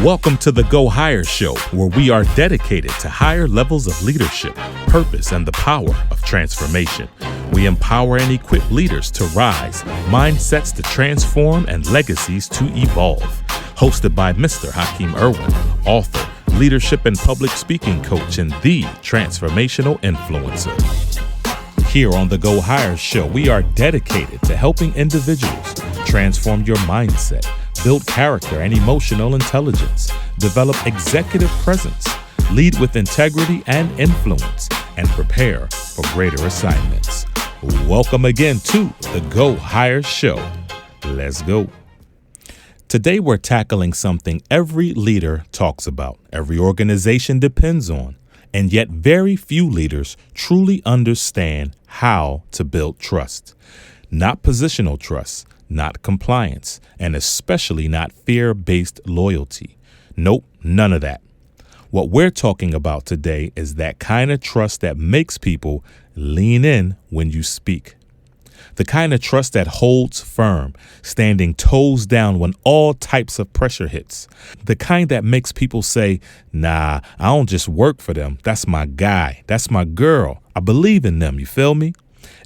Welcome to the Go HYER Show, where we are dedicated to higher levels of leadership, purpose, and the power of transformation. We empower and equip leaders to rise, mindsets to transform, and legacies to evolve. Hosted by Mr. Hakim Erwin, author, leadership and public speaking coach, and the Transformational Influencer. Here on the Go HYER Show, we are dedicated to helping individuals transform your mindset, build character and emotional intelligence, develop executive presence, lead with integrity and influence, and prepare for greater assignments. Welcome again to the Go HYER Show. Let's go. Today we're tackling something every leader talks about, every organization depends on, and yet very few leaders truly understand how to build trust. Not positional trust, not compliance, and especially not fear-based loyalty. Nope, none of that. What we're talking about today is that kind of trust that makes people lean in when you speak. The kind of trust that holds firm, standing toes down when all types of pressure hits. The kind that makes people say, nah, I don't just work for them. That's my guy. That's my girl. I believe in them. You feel me?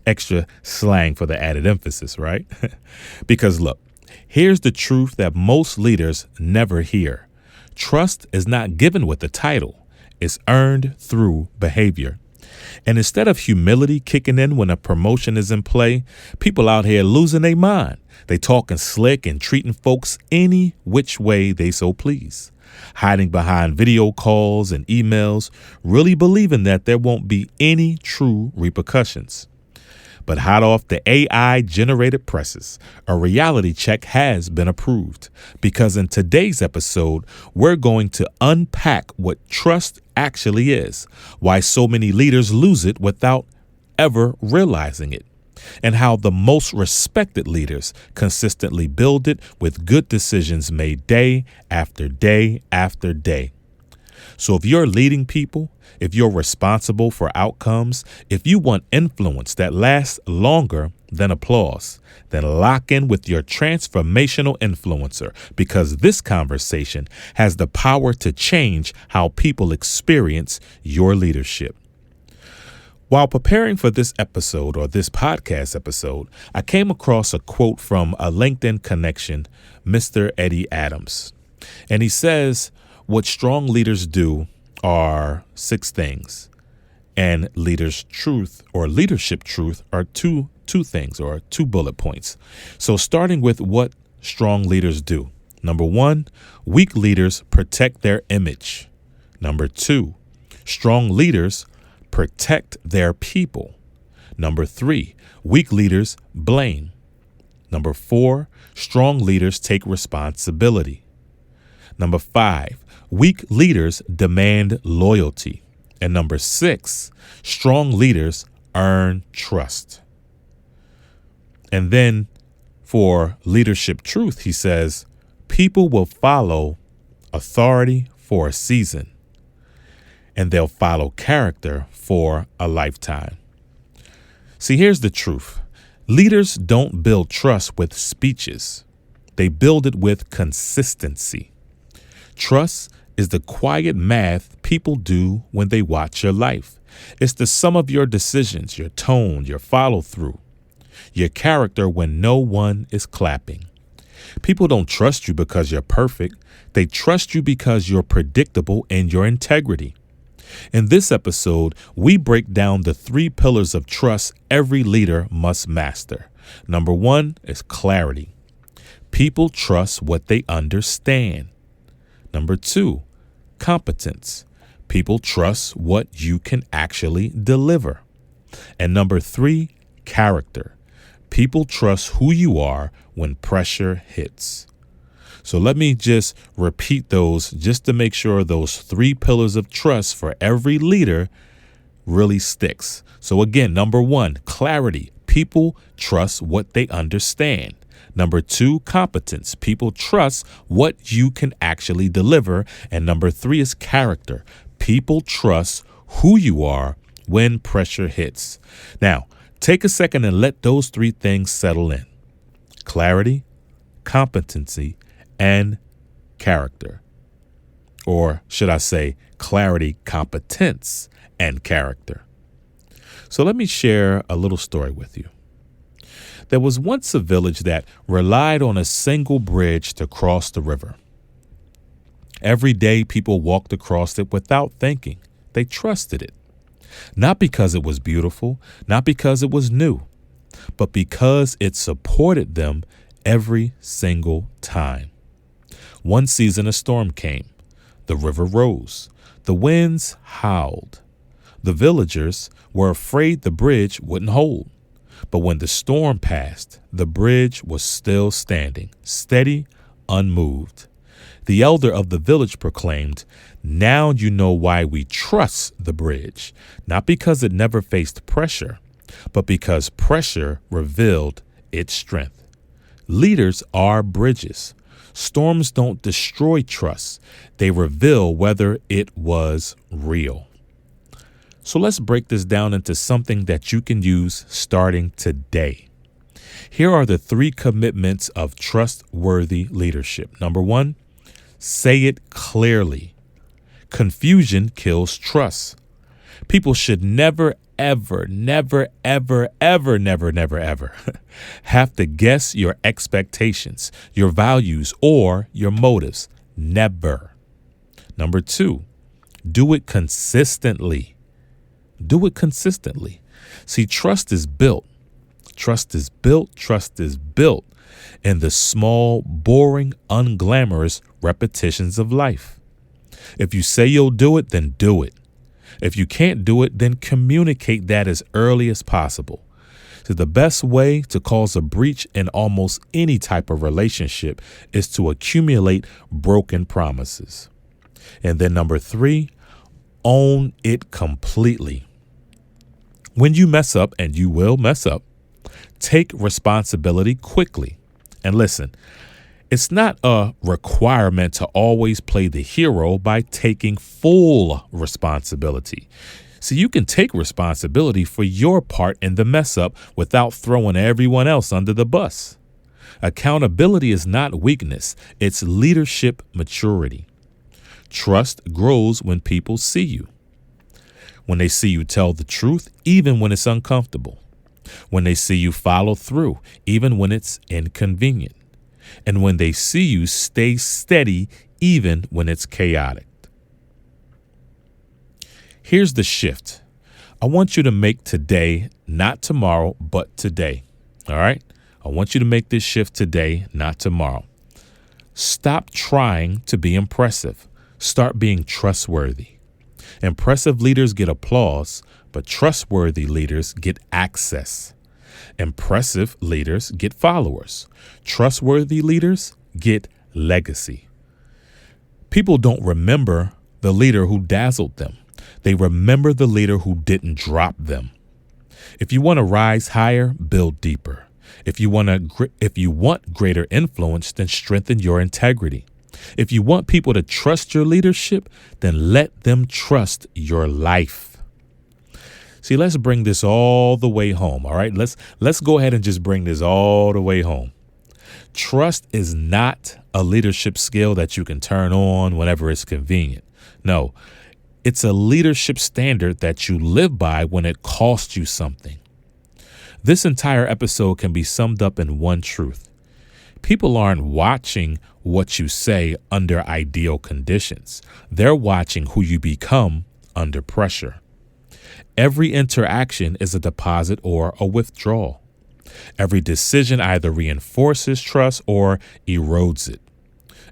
Extra slang for the added emphasis, right? Because look, here's the truth that most leaders never hear. Trust is not given with a title. It's earned through behavior. And instead of humility kicking in when a promotion is in play, people out here losing their mind. They talking slick and treating folks any which way they so please. Hiding behind video calls and emails, really believing that there won't be any true repercussions. But hot off the AI-generated presses, a reality check has been approved. Because in today's episode, we're going to unpack what trust actually is, why so many leaders lose it without ever realizing it, and how the most respected leaders consistently build it with good decisions made day after day after day. So if you're leading people, if you're responsible for outcomes, if you want influence that lasts longer than applause, then lock in with your transformational influencer, because this conversation has the power to change how people experience your leadership. While preparing for this episode or this podcast episode, I came across a quote from a LinkedIn connection, Mr. Eddie Adams. And he says, what strong leaders do are 6 things, and leadership truth are two things or 2 bullet points. So starting with what strong leaders do. Number 1, weak leaders protect their image. Number 2, strong leaders protect their people. Number 3, weak leaders blame. Number 4, strong leaders take responsibility. Number 5, weak leaders demand loyalty. And number 6, strong leaders earn trust. And then for leadership truth, he says, people will follow authority for a season, and they'll follow character for a lifetime. See, here's the truth. Leaders don't build trust with speeches. They build it with consistency. Trust is the quiet math people do when they watch your life. It's the sum of your decisions, your tone, your follow through, your character when no one is clapping. People don't trust you because you're perfect. They trust you because you're predictable in your integrity. In this episode, we break down the 3 pillars of trust every leader must master. Number 1 is clarity. People trust what they understand. Number 2, competence. People trust what you can actually deliver. And number 3, character. People trust who you are when pressure hits. So let me just repeat those just to make sure those 3 pillars of trust for every leader really sticks. So again, number 1, clarity. People trust what they understand. Number 2, competence. People trust what you can actually deliver. And number 3 is character. People trust who you are when pressure hits. Now, take a second and let those 3 things settle in. Clarity, competency, and character. or should I say clarity, competence, and character. So let me share a little story with you. There was once a village that relied on a single bridge to cross the river. Every day people walked across it without thinking. They trusted it. Not because it was beautiful, not because it was new, but because it supported them every single time. One season a storm came. The river rose. The winds howled. The villagers were afraid the bridge wouldn't hold. But when the storm passed, the bridge was still standing, steady, unmoved. The elder of the village proclaimed, "Now you know why we trust the bridge, not because it never faced pressure, but because pressure revealed its strength." Leaders are bridges. Storms don't destroy trust. They reveal whether it was real. So let's break this down into something that you can use starting today. Here are the 3 commitments of trustworthy leadership. Number 1, say it clearly. Confusion kills trust. People should never, ever have to guess your expectations, your values, or your motives. Never. Number 2, do it consistently. Do it consistently. See, trust is built. Trust is built in the small, boring, unglamorous repetitions of life. If you say you'll do it, then do it. If you can't do it, then communicate that as early as possible. So the best way to cause a breach in almost any type of relationship is to accumulate broken promises. And then number 3, own it completely. When you mess up, and you will mess up, take responsibility quickly. And listen, it's not a requirement to always play the hero by taking full responsibility. So you can take responsibility for your part in the mess up without throwing everyone else under the bus. Accountability is not weakness, it's leadership maturity. Trust grows when people see you. When they see you tell the truth, even when it's uncomfortable. When they see you follow through, even when it's inconvenient. And when they see you stay steady, even when it's chaotic. Here's the shift. I want you to make today, not tomorrow, but today. All right? I want you to make this shift today, not tomorrow. Stop trying to be impressive. Start being trustworthy. Impressive leaders get applause, but trustworthy leaders get access. Impressive leaders get followers. Trustworthy leaders get legacy. People don't remember the leader who dazzled them. They remember the leader who didn't drop them. If you want to rise higher, build deeper. If you want greater influence, then strengthen your integrity. If you want people to trust your leadership, then let them trust your life. See, let's bring this all the way home. All right, let's go ahead and just bring this all the way home. Trust is not a leadership skill that you can turn on whenever it's convenient. No, it's a leadership standard that you live by when it costs you something. This entire episode can be summed up in one truth. People aren't watching what you say under ideal conditions. They're watching who you become under pressure. Every interaction is a deposit or a withdrawal. Every decision either reinforces trust or erodes it.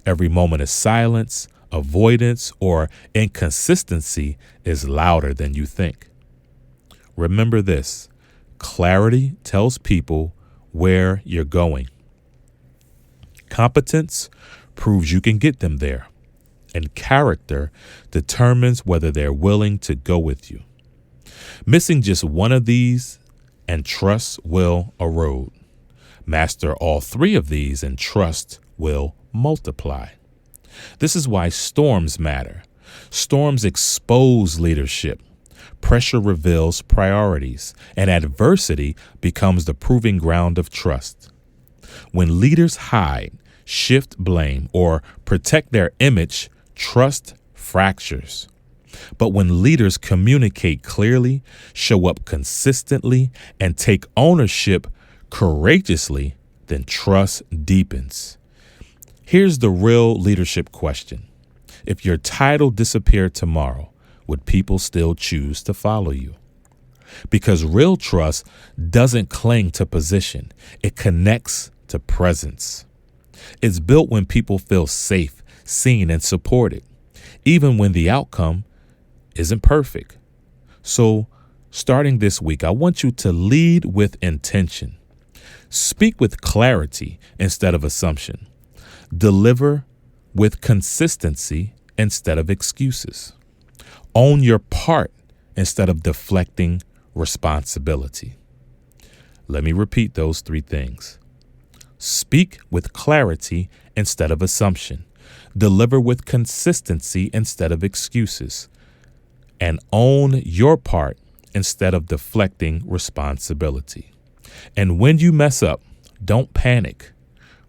Every moment of silence, avoidance, or inconsistency is louder than you think. Remember this: clarity tells people where you're going. Competence proves you can get them there, and character determines whether they're willing to go with you. Missing just one of these and trust will erode. Master all 3 of these and trust will multiply. This is why storms matter. Storms expose leadership. Pressure reveals priorities, and adversity becomes the proving ground of trust. When leaders hide, shift blame, or protect their image, trust fractures. But when leaders communicate clearly, show up consistently, and take ownership courageously, then trust deepens. Here's the real leadership question. If your title disappeared tomorrow, would people still choose to follow you? Because real trust doesn't cling to position. It connects to presence. It's built when people feel safe, seen, and supported, even when the outcome isn't perfect. So, starting this week, I want you to lead with intention. Speak with clarity instead of assumption. Deliver with consistency instead of excuses. Own your part instead of deflecting responsibility. Let me repeat those three things. Speak with clarity instead of assumption. Deliver with consistency instead of excuses. And own your part instead of deflecting responsibility. And when you mess up, don't panic.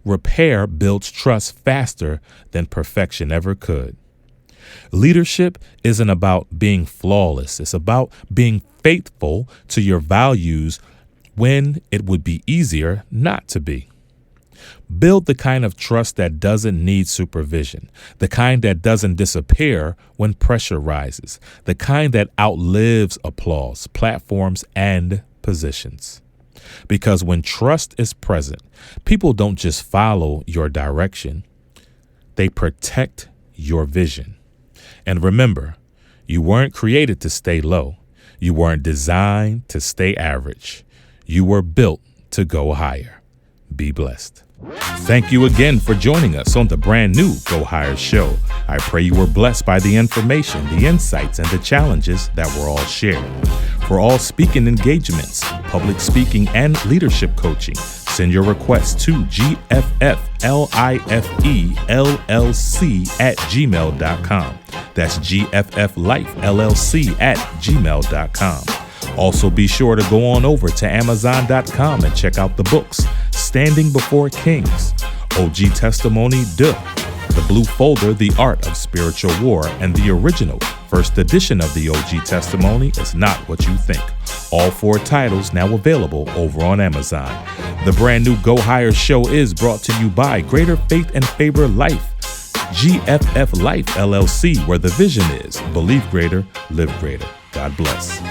Repair builds trust faster than perfection ever could. Leadership isn't about being flawless. It's about being faithful to your values when it would be easier not to be. Build the kind of trust that doesn't need supervision, the kind that doesn't disappear when pressure rises, the kind that outlives applause, platforms, and positions. Because when trust is present, people don't just follow your direction, they protect your vision. And remember, you weren't created to stay low. You weren't designed to stay average. You were built to go higher. Be blessed. Thank you again for joining us on the brand new Go Higher Show. I pray you were blessed by the information, the insights, and the challenges that were all shared. For all speaking engagements, public speaking, and leadership coaching, send your requests to gfflifellc@gmail.com. That's gfflifellc@gmail.com. Also, be sure to go on over to Amazon.com and check out the books Standing Before Kings, OG Testimony 2, The Blue Folder, The Art of Spiritual War, and the original first edition of the OG Testimony Is Not What You Think. All 4 titles now available over on Amazon. The brand new Go Higher Show is brought to you by Greater Faith and Favor Life, GFF Life LLC, where the vision is believe greater, live greater. God bless.